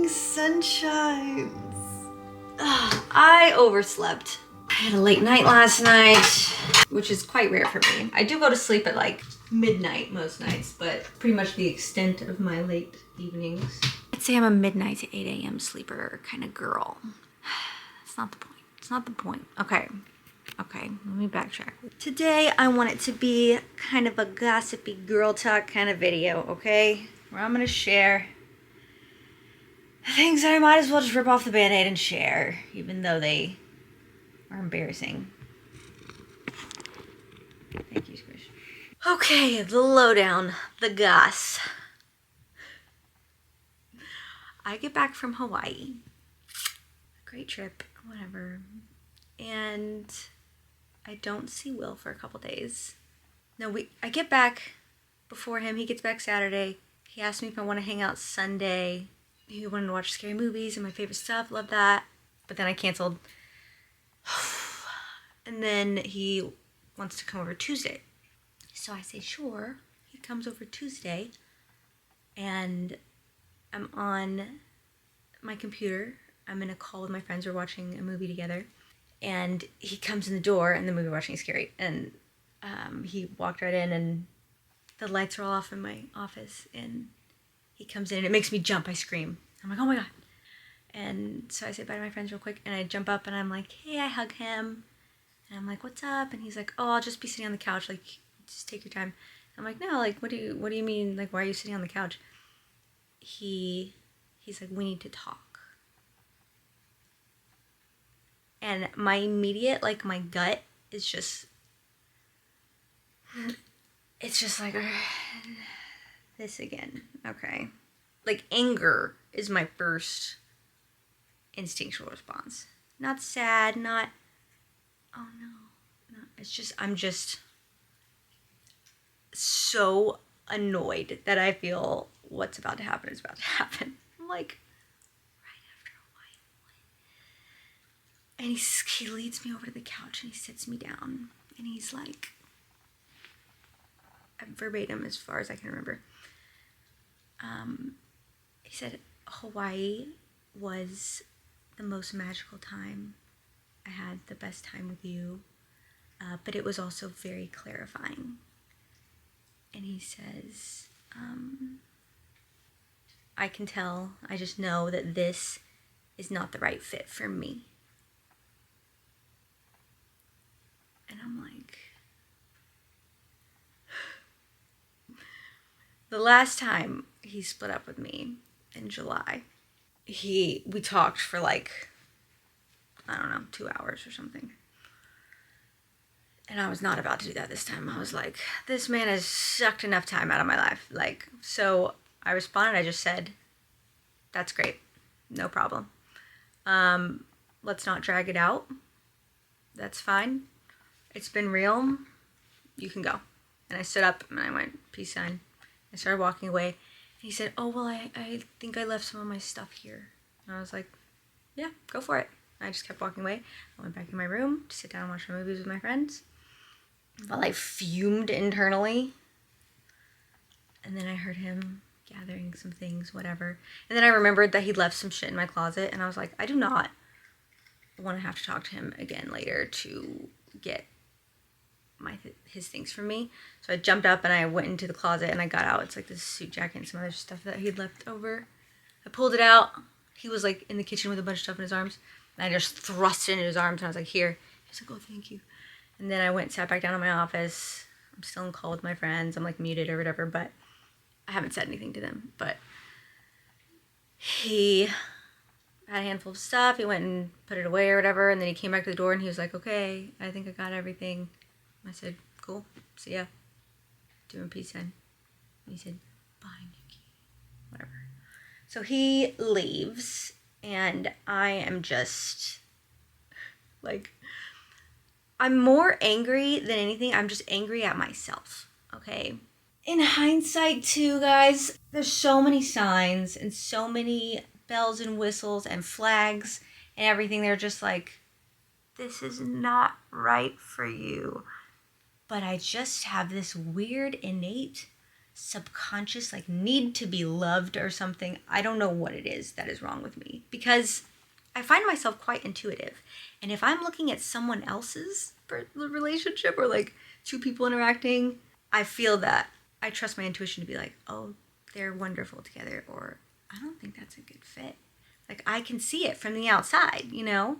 morning sunshines. I overslept. I had a late night last night, which is quite rare for me. I do go to sleep at like midnight most nights, but pretty much the extent of my late evenings. I'd say I'm a midnight to 8 a.m. sleeper kind of girl. That's not the point. It's not the point. Okay, let me backtrack. Today, I want it to be kind of a gossipy girl talk kind of video, okay? Where I'm gonna share things that I might as well just rip off the Band-Aid and share, even though they are embarrassing. Thank you, Squish. Okay, the lowdown, the goss. I get back from Hawaii. Great trip, whatever. And I don't see Will for a couple days. No, I get back before him. He gets back Saturday. He asked me if I want to hang out Sunday. He wanted to watch scary movies and my favorite stuff. Love that. But then I canceled. And then he wants to come over Tuesday. So I say, sure. He comes over Tuesday. And I'm on my computer. I'm in a call with my friends. We're watching a movie together. And he comes in the door, and the movie we're watching is scary. And he walked right in, and the lights are all off in my office. And he comes in, and it makes me jump. I scream. I'm like, oh my God. And so I say bye to my friends real quick, and I jump up, and I'm like, hey, I hug him. And I'm like, what's up? And he's like, oh, I'll just be sitting on the couch. Like, just take your time. I'm like, no, like, what do you mean? Like, why are you sitting on the couch? He's like, we need to talk. And my immediate, like, my gut is just, it's just like, this again. Okay. Like, anger is my first instinctual response. Not sad, not, oh no. It's just, I'm just so annoyed that I feel what's about to happen is about to happen. I'm like, and he leads me over to the couch and he sits me down and he's like, verbatim as far as I can remember, he said, Hawaii was the most magical time. I had the best time with you, but it was also very clarifying. And he says, I can tell, I just know that this is not the right fit for me. And I'm like, the last time he split up with me in July, we talked for like, I don't know, 2 hours or something. And I was not about to do that this time. I was like, this man has sucked enough time out of my life. Like, so I responded, I just said, that's great. No problem. Let's not drag it out. That's fine. It's been real. You can go. And I stood up and I went, peace sign. I started walking away. And he said, oh, well, I think I left some of my stuff here. And I was like, yeah, go for it. I just kept walking away. I went back in my room to sit down and watch movies with my friends while I fumed internally. And then I heard him gathering some things, whatever. And then I remembered that he'd left some shit in my closet. And I was like, I do not want to have to talk to him again later to get his things from me. So I jumped up and I went into the closet and I got out. It's like this suit jacket and some other stuff that he'd left over. I pulled it out. He was like in the kitchen with a bunch of stuff in his arms. And I just thrust it into his arms and I was like, here. He's like, oh, thank you. And then I went and sat back down in my office. I'm still in call with my friends. I'm like muted or whatever, but I haven't said anything to them. But he had a handful of stuff. He went and put it away or whatever. And then he came back to the door and he was like, okay, I think I got everything. I said, cool, see ya. Doing peace sign. And he said, bye, Nikki. Whatever. So he leaves, and I am just, like, I'm more angry than anything. I'm just angry at myself, okay? In hindsight, too, guys, there's so many signs and so many bells and whistles and flags and everything. They're just like, this is not right for you. But I just have this weird innate subconscious like need to be loved or something. I don't know what it is that is wrong with me, because I find myself quite intuitive. And if I'm looking at someone else's relationship or like two people interacting, I feel that I trust my intuition to be like, oh, they're wonderful together, or I don't think that's a good fit. Like I can see it from the outside, you know?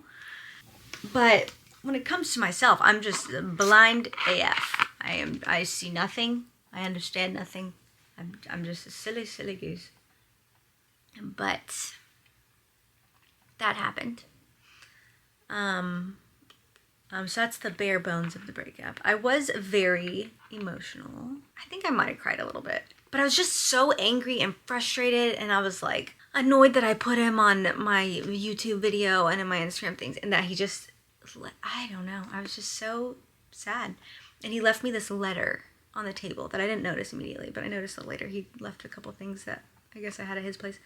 But when it comes to myself, I'm just blind AF. I see nothing. I understand nothing. I'm just a silly goose. But that happened. So that's the bare bones of the breakup. I was very emotional. I think I might have cried a little bit. But I was just so angry and frustrated, and I was like annoyed that I put him on my YouTube video and in my Instagram things, and that he just, I don't know. I was just so sad. And he left me this letter on the table that I didn't notice immediately, but I noticed it later. He left a couple things that I guess I had at his place.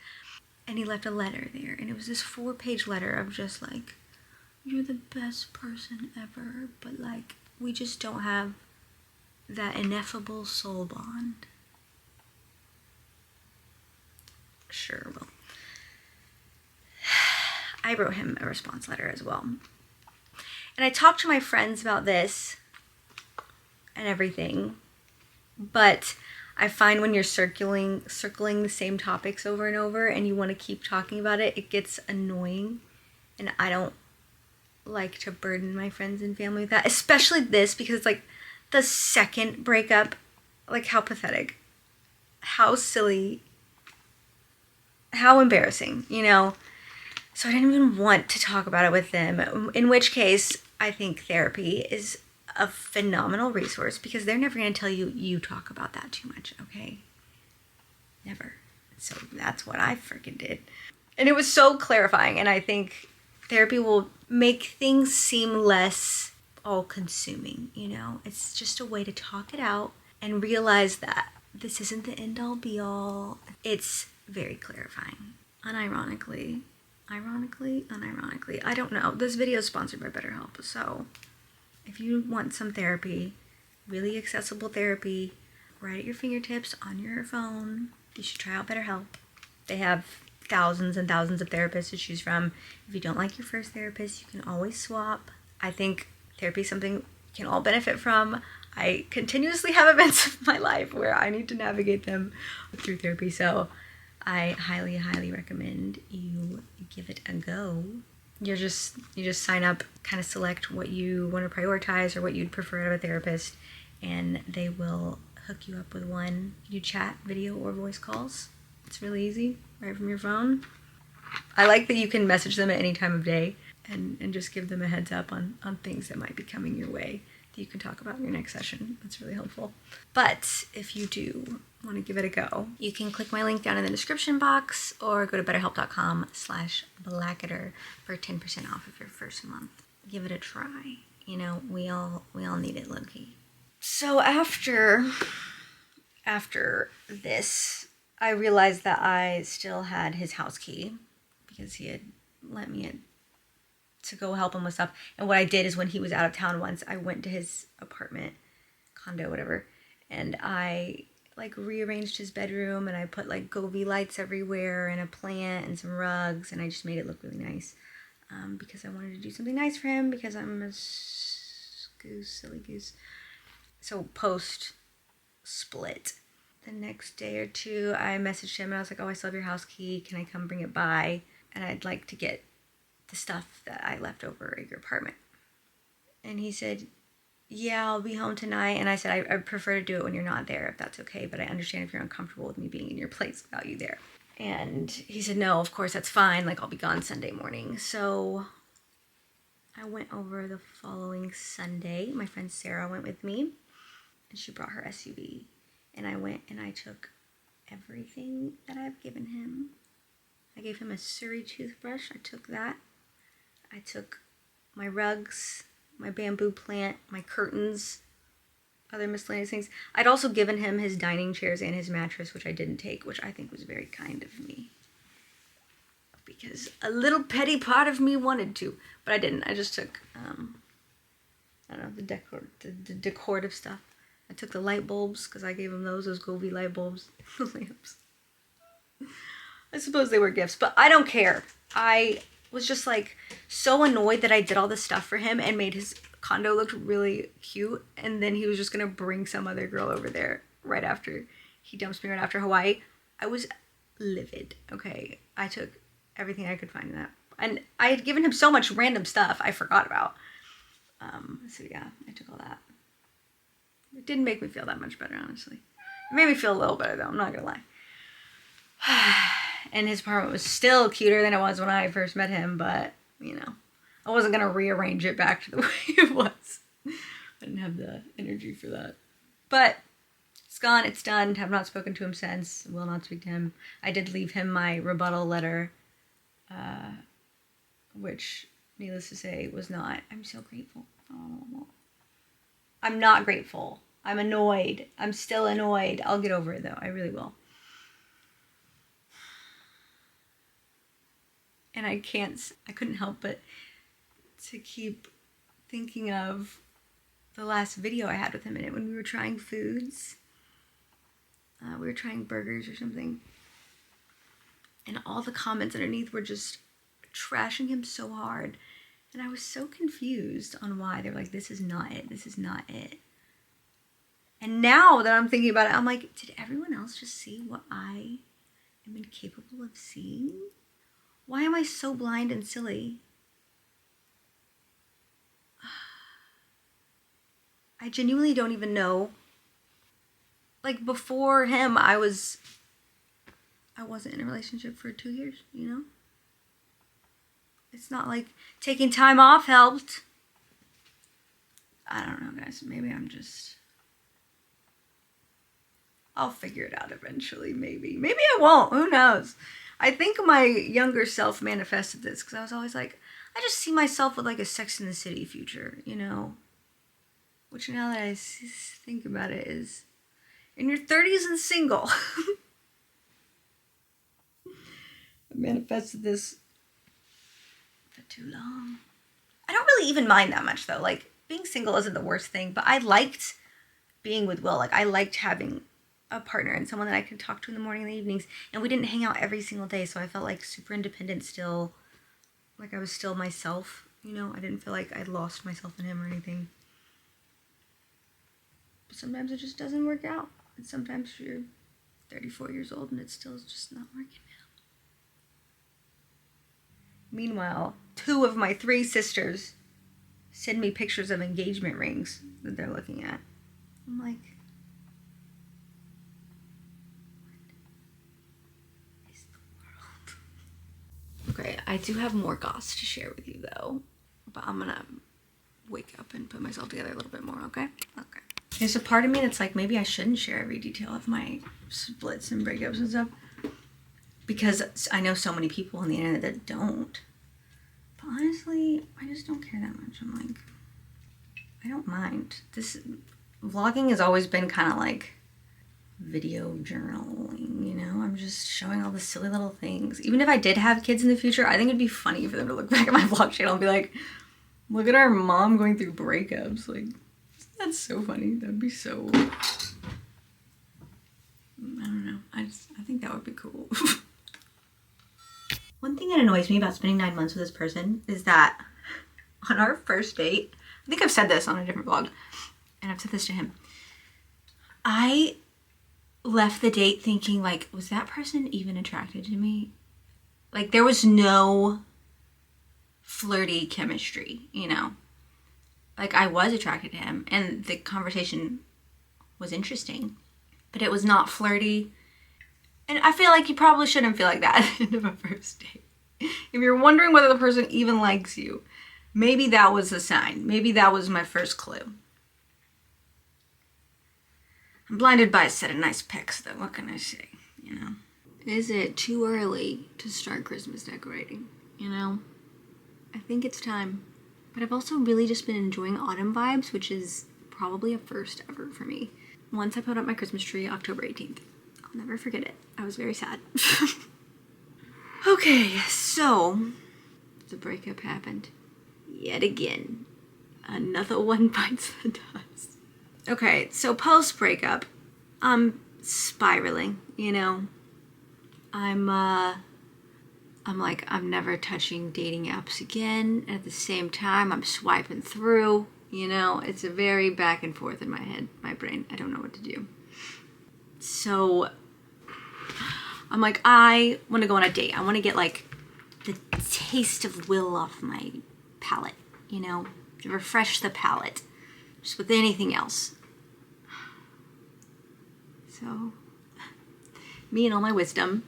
And he left a letter there, and it was this 4-page letter of just like, you're the best person ever, but like, we just don't have that ineffable soul bond. Sure, well, I wrote him a response letter as well. And I talked to my friends about this and everything, but I find when you're circling the same topics over and over and you want to keep talking about it, it gets annoying. And I don't like to burden my friends and family with that, especially this, because it's like the second breakup. Like, how pathetic, how silly, how embarrassing, you know? So I didn't even want to talk about it with them, in which case I think therapy is a phenomenal resource, because they're never going to tell you talk about that too much, okay? Never. So that's what I freaking did. And it was so clarifying, and I think therapy will make things seem less all-consuming, you know? It's just a way to talk it out and realize that this isn't the end-all be-all. It's very clarifying. Unironically, unironically, I don't know. This video is sponsored by BetterHelp, so if you want some therapy, really accessible therapy, right at your fingertips on your phone, you should try out BetterHelp. They have thousands and thousands of therapists to choose from. If you don't like your first therapist, you can always swap. I think therapy is something we can all benefit from. I continuously have events in my life where I need to navigate them through therapy, so I highly, highly recommend you give it a go. You just sign up, kind of select what you want to prioritize or what you'd prefer out of a therapist, and they will hook you up with one. You do chat, video, or voice calls. It's really easy, right from your phone. I like that you can message them at any time of day and just give them a heads up on things that might be coming your way that you can talk about in your next session. That's really helpful. But if you do want to give it a go, you can click my link down in the description box or go to betterhelp.com/Blackketter for 10% off of your first month. Give it a try. You know, we all need it, low-key. So after this, I realized that I still had his house key because he had let me in to go help him with stuff. And what I did is when he was out of town once, I went to his apartment, condo, whatever, and I like rearranged his bedroom, and I put like Govee lights everywhere and a plant and some rugs, and I just made it look really nice because I wanted to do something nice for him, because I'm a silly goose. So post split, the next day or two, I messaged him and I was like, oh, I still have your house key. Can I come bring it by? And I'd like to get the stuff that I left over at your apartment. And he said, yeah, I'll be home tonight. And I said, I prefer to do it when you're not there, if that's okay, but I understand if you're uncomfortable with me being in your place without you there. And he said, no, of course, that's fine. Like, I'll be gone Sunday morning. So I went over the following Sunday. My friend Sarah went with me, and she brought her SUV. And I went and I took everything that I've given him. I gave him a Surrey toothbrush. I took that. I took my rugs, my bamboo plant, my curtains, other miscellaneous things. I'd also given him his dining chairs and his mattress, which I didn't take, which I think was very kind of me, because a little petty part of me wanted to, but I didn't. I just took, I don't know, the decorative stuff. I took the light bulbs because I gave him those Govee light bulbs. The lamps. I suppose they were gifts, but I don't care. I was just like so annoyed that I did all this stuff for him and made his condo look really cute, and then he was just gonna bring some other girl over there right after he dumps me right after Hawaii. I was livid. Okay, I took everything I could find in that, and I had given him so much random stuff I forgot about. So yeah, I took all that. It didn't make me feel that much better, honestly. It made me feel a little better though, I'm not gonna lie. And his apartment was still cuter than it was when I first met him, but, you know, I wasn't going to rearrange it back to the way it was. I didn't have the energy for that. But it's gone, it's done. Have not spoken to him since. Will not speak to him. I did leave him my rebuttal letter, which, needless to say, was not. I'm so grateful. Oh. I'm not grateful. I'm annoyed. I'm still annoyed. I'll get over it, though. I really will. And I couldn't help but to keep thinking of the last video I had with him in it when we were trying foods. We were trying burgers or something. And all the comments underneath were just trashing him so hard. And I was so confused on why. They were like, this is not it. This is not it. And now that I'm thinking about it, I'm like, did everyone else just see what I am incapable of seeing? Why am I so blind and silly? I genuinely don't even know. Like, before him, I wasn't in a relationship for 2 years, you know? It's not like taking time off helped. I don't know, guys. Maybe I'll figure it out eventually, maybe. Maybe I won't. Who knows? I think my younger self manifested this because I was always like, I just see myself with like a Sex and the City future, you know? Which now that I think about it is in your 30s and single. I manifested this for too long. I don't really even mind that much though. Like, being single isn't the worst thing, but I liked being with Will. Like, I liked having a partner and someone that I could talk to in the morning and the evenings, and we didn't hang out every single day, so I felt like super independent still, like I was still myself, you know? I didn't feel like I'd lost myself in him or anything. But sometimes it just doesn't work out, and sometimes you're 34 years old and it's still just not working out. Meanwhile, 2 of my 3 sisters send me pictures of engagement rings that they're looking at. I'm like, okay, I do have more goss to share with you though, but I'm gonna wake up and put myself together a little bit more, okay? Okay. There's a part of me that's like, maybe I shouldn't share every detail of my splits and breakups and stuff, because I know so many people on the internet that don't. But honestly, I just don't care that much. I'm like, I don't mind. Vlogging has always been kind of like video journaling, you know? I'm just showing all the silly little things. Even if I did have kids in the future, I think it'd be funny for them to look back at my vlog channel and be like, look at our mom going through breakups. Like, that's so funny. That'd be so, I don't know. I think that would be cool. One thing that annoys me about spending 9 months with this person is that on our first date, I think I've said this on a different vlog, and I've said this to him, I left the date thinking, like, was that person even attracted to me? Like, there was no flirty chemistry, you know? Like, I was attracted to him, and the conversation was interesting, but it was not flirty. And I feel like you probably shouldn't feel like that at the end of a first date. If you're wondering whether the person even likes you, maybe that was a sign. Maybe that was my first clue. I'm blinded by a set of nice pics, though. What can I say, you know? Is it too early to start Christmas decorating, you know? I think it's time. But I've also really just been enjoying autumn vibes, which is probably a first ever for me. Once I put up my Christmas tree, October 18th. I'll never forget it. I was very sad. Okay, so the breakup happened. Yet again. Another one bites the dust. Okay, so post breakup, I'm spiraling, you know. I'm like, I'm never touching dating apps again. At the same time, I'm swiping through, you know. It's a very back and forth in my head, my brain. I don't know what to do. So I'm like, I want to go on a date. I want to get like the taste of will off my palate, you know, to refresh the palate, just with anything else. So, me and all my wisdom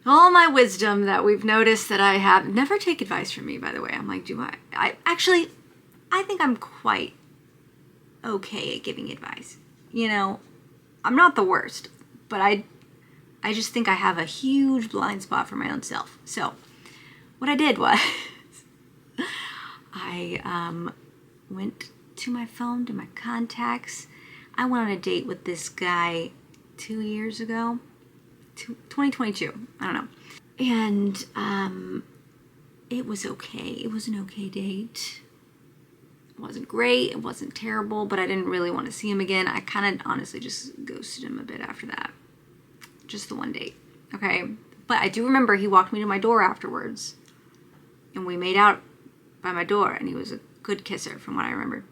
that we've noticed that I have. Never take advice from me, by the way. I'm like, I think I'm quite okay at giving advice. You know, I'm not the worst, but I just think I have a huge blind spot for my own self. So, what I did was, I went to my phone, to my contacts. I went on a date with this guy 2 years ago, 2022, I don't know. And it was okay. It was an okay date. It wasn't great, it wasn't terrible, but I didn't really want to see him again. I kind of honestly just ghosted him a bit after that. Just the one date, okay? But I do remember he walked me to my door afterwards, and we made out by my door, and he was a good kisser from what I remember.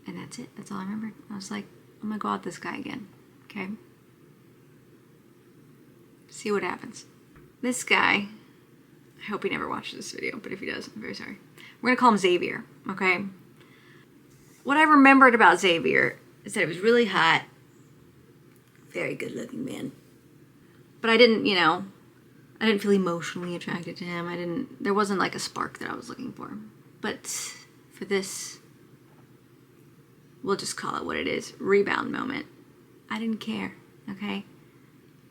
And that's it. That's all I remember. I was like, I'm gonna go out with this guy again, okay? See what happens. This guy, I hope he never watches this video, but if he does, I'm very sorry. We're gonna call him Xavier, okay? What I remembered about Xavier is that he was really hot, very good looking man. But I didn't, you know, I didn't feel emotionally attracted to him. There wasn't like a spark that I was looking for. But for this, we'll just call it what it is, rebound moment, I didn't care, okay?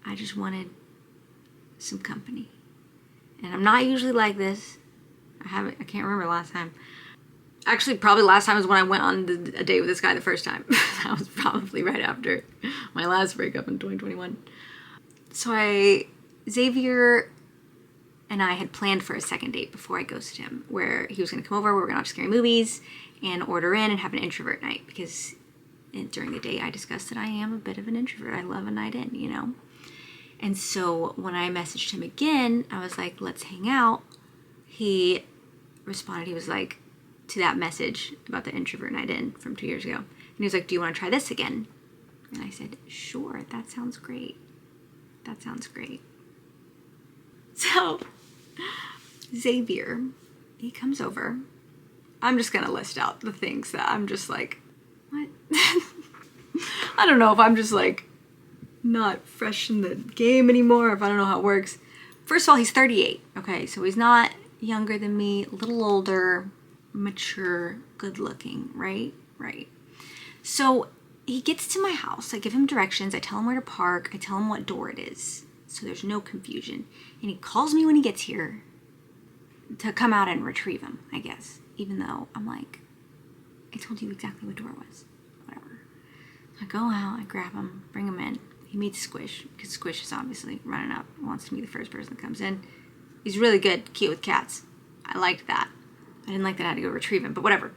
I just wanted some company. And I'm not usually like this. I can't remember last time. Actually, probably last time was when I went on a date with this guy the first time. That was probably right after my last breakup in 2021. So Xavier and I had planned for a second date before I ghosted him, where he was going to come over, we were going to watch scary movies and order in and have an introvert night, because during the date I discussed that I am a bit of an introvert. I love a night in, you know. And so when I messaged him again, I was like, let's hang out. He responded, he was like, to that message about the introvert night in from 2 years ago. And he was like, do you want to try this again? And I said, sure, that sounds great. That sounds great. So Xavier, he comes over. I'm just going to list out the things that I'm just like, what? I don't know if I'm just like not fresh in the game anymore, if I don't know how it works. First of all, he's 38, okay? So he's not younger than me, a little older, mature, good looking, right? Right. So he gets to my house, I give him directions, I tell him where to park, I tell him what door it is, so there's no confusion. And he calls me when he gets here to come out and retrieve him, I guess. Even though I'm like, I told you exactly what door it was. Whatever. I go out, I grab him, bring him in. He meets Squish, because Squish is obviously running up, wants to be the first person that comes in. He's really good, cute with cats. I liked that. I didn't like that I had to go retrieve him, but whatever.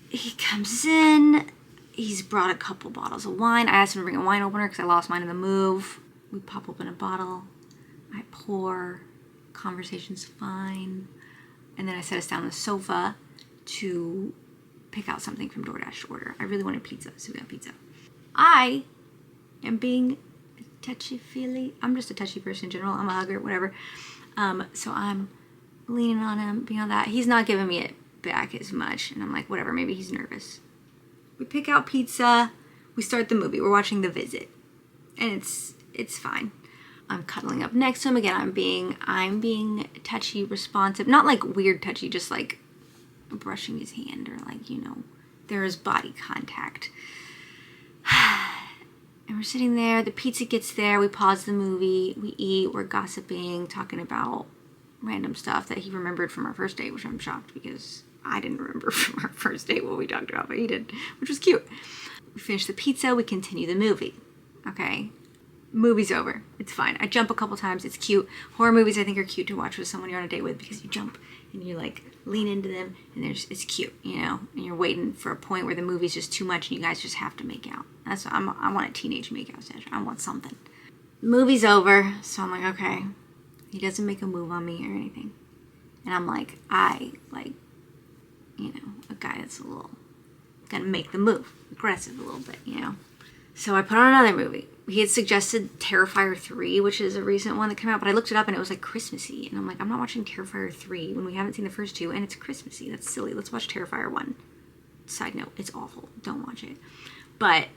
He comes in, he's brought a couple bottles of wine. I asked him to bring a wine opener because I lost mine in the move. We pop open a bottle, I pour, conversation's fine. And then I set us down on the sofa to pick out something from DoorDash to order. I really wanted pizza, so we got pizza. I am being touchy-feely. I'm just a touchy person in general. I'm a hugger, whatever. So I'm leaning on him, being on that. He's not giving me it back as much. And I'm like, whatever, maybe he's nervous. We pick out pizza. We start the movie. We're watching The Visit. And it's fine. I'm cuddling up next to him. Again, I'm being touchy, responsive. Not like weird touchy, just like brushing his hand or like, you know, there is body contact. And we're sitting there, the pizza gets there, we pause the movie, we eat, we're gossiping, talking about random stuff that he remembered from our first date, which I'm shocked because I didn't remember from our first date what we talked about, but he did, which was cute. We finish the pizza, we continue the movie, okay? Movie's over, it's fine. I jump a couple times, it's cute. Horror movies I think are cute to watch with someone you're on a date with because you jump and you like lean into them, and it's cute, you know, and you're waiting for a point where the movie's just too much and you guys just have to make out. That's what I want a teenage makeout session. I want something. Movie's over, so I'm like, okay, he doesn't make a move on me or anything. And I'm like, you know, a guy that's a little, gonna make the move, aggressive a little bit, you know. So I put on another movie. He had suggested Terrifier 3, which is a recent one that came out, but I looked it up and it was like Christmassy. And I'm like, I'm not watching Terrifier 3 when we haven't seen the first two, and it's Christmassy. That's silly. Let's watch Terrifier 1. Side note, it's awful. Don't watch it. But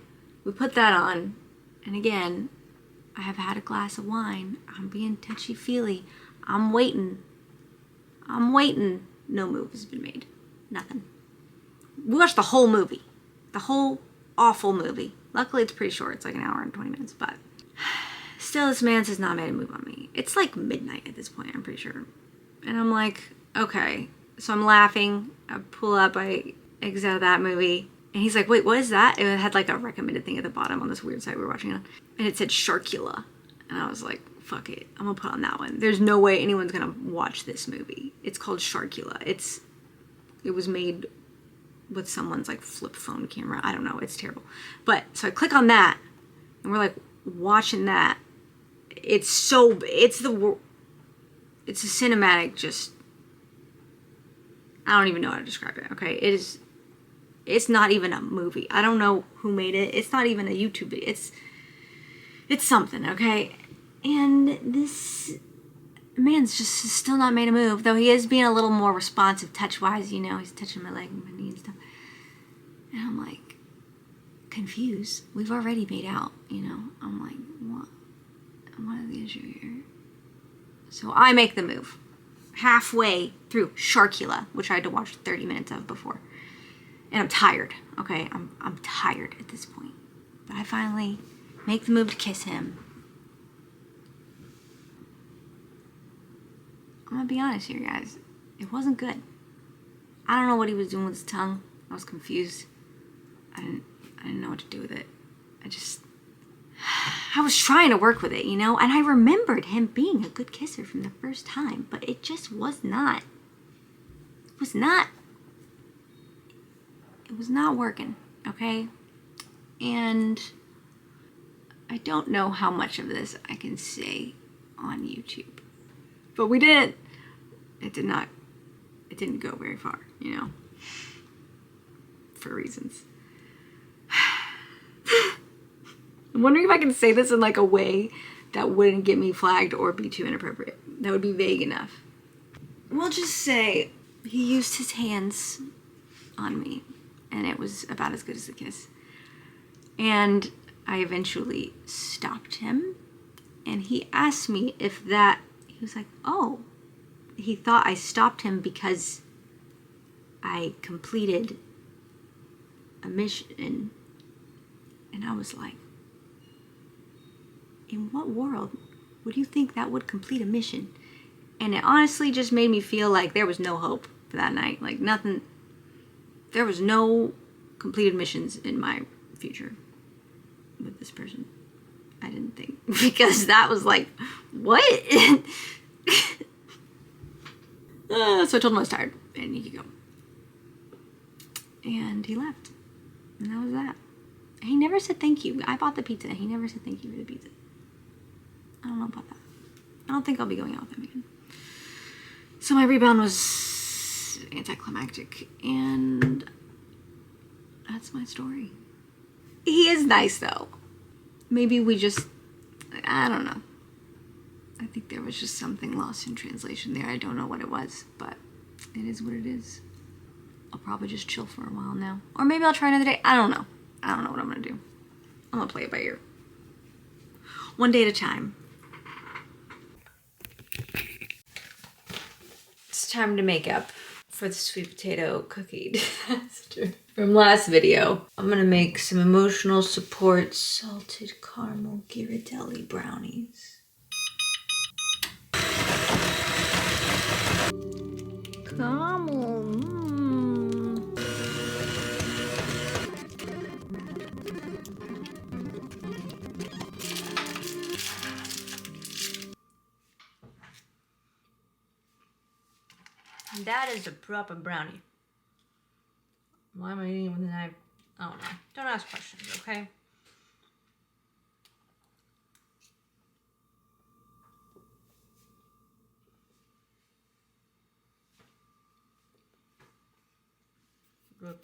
we put that on, and again, I have had a glass of wine. I'm being touchy-feely. I'm waiting. No move has been made. Nothing. We watched the whole movie. The whole awful movie. Luckily, it's pretty short. It's like an hour and 20 minutes, but still, this man has not made a move on me. It's like midnight at this point, I'm pretty sure. And I'm like, okay. So I'm laughing. I pull up, I exit out of that movie. And he's like, wait, what is that? And it had like a recommended thing at the bottom on this weird site we were watching it on. And it said Sharkula. And I was like, fuck it. I'm gonna put on that one. There's no way anyone's gonna watch this movie. It's called Sharkula. It was made with someone's like flip phone camera. I don't know. It's terrible. But so I click on that and we're like watching that. It's a cinematic, just, I don't even know how to describe it. Okay. It's not even a movie. I don't know who made it. It's not even a YouTube video. It's something. Okay. And this man's just still not made a move, though he is being a little more responsive touch-wise, you know. He's touching my leg and my knee and stuff. And I'm like, confused. We've already made out, you know. I'm like, what is the issue here? So I make the move. Halfway through Sharkula, which I had to watch 30 minutes of before. And I'm tired, okay? I'm tired at this point. But I finally make the move to kiss him. I'm gonna be honest here, guys. It wasn't good. I don't know what he was doing with his tongue. I was confused. I didn't know what to do with it. I was trying to work with it, you know? And I remembered him being a good kisser from the first time, but it just was not. It was not working, okay? And I don't know how much of this I can say on YouTube. But we didn't. It didn't go very far, you know, for reasons. I'm wondering if I can say this in like a way that wouldn't get me flagged or be too inappropriate. That would be vague enough. We'll just say he used his hands on me, and it was about as good as a kiss. And I eventually stopped him, and he asked me if that, he was like, oh, he thought I stopped him because I completed a mission. And I was like, in what world would you think that would complete a mission? And it honestly just made me feel like there was no hope for that night. Like nothing, there was no completed missions in my future with this person. I didn't think, because that was like, what? So I told him I was tired and he could go. And he left. And that was that. He never said thank you. I bought the pizza. He never said thank you for the pizza. I don't know about that. I don't think I'll be going out with him again. So my rebound was anticlimactic. And that's my story. He is nice though. Maybe we just, I don't know. I think there was just something lost in translation there. I don't know what it was, but it is what it is. I'll probably just chill for a while now. Or maybe I'll try another day. I don't know. I don't know what I'm going to do. I'm going to play it by ear. One day at a time. It's time to make up for the sweet potato cookie disaster from last video. I'm going to make some emotional support salted caramel Ghirardelli brownies. Come on. That is a proper brownie. Why am I eating it with a knife? I don't know. Don't ask questions, okay? Good.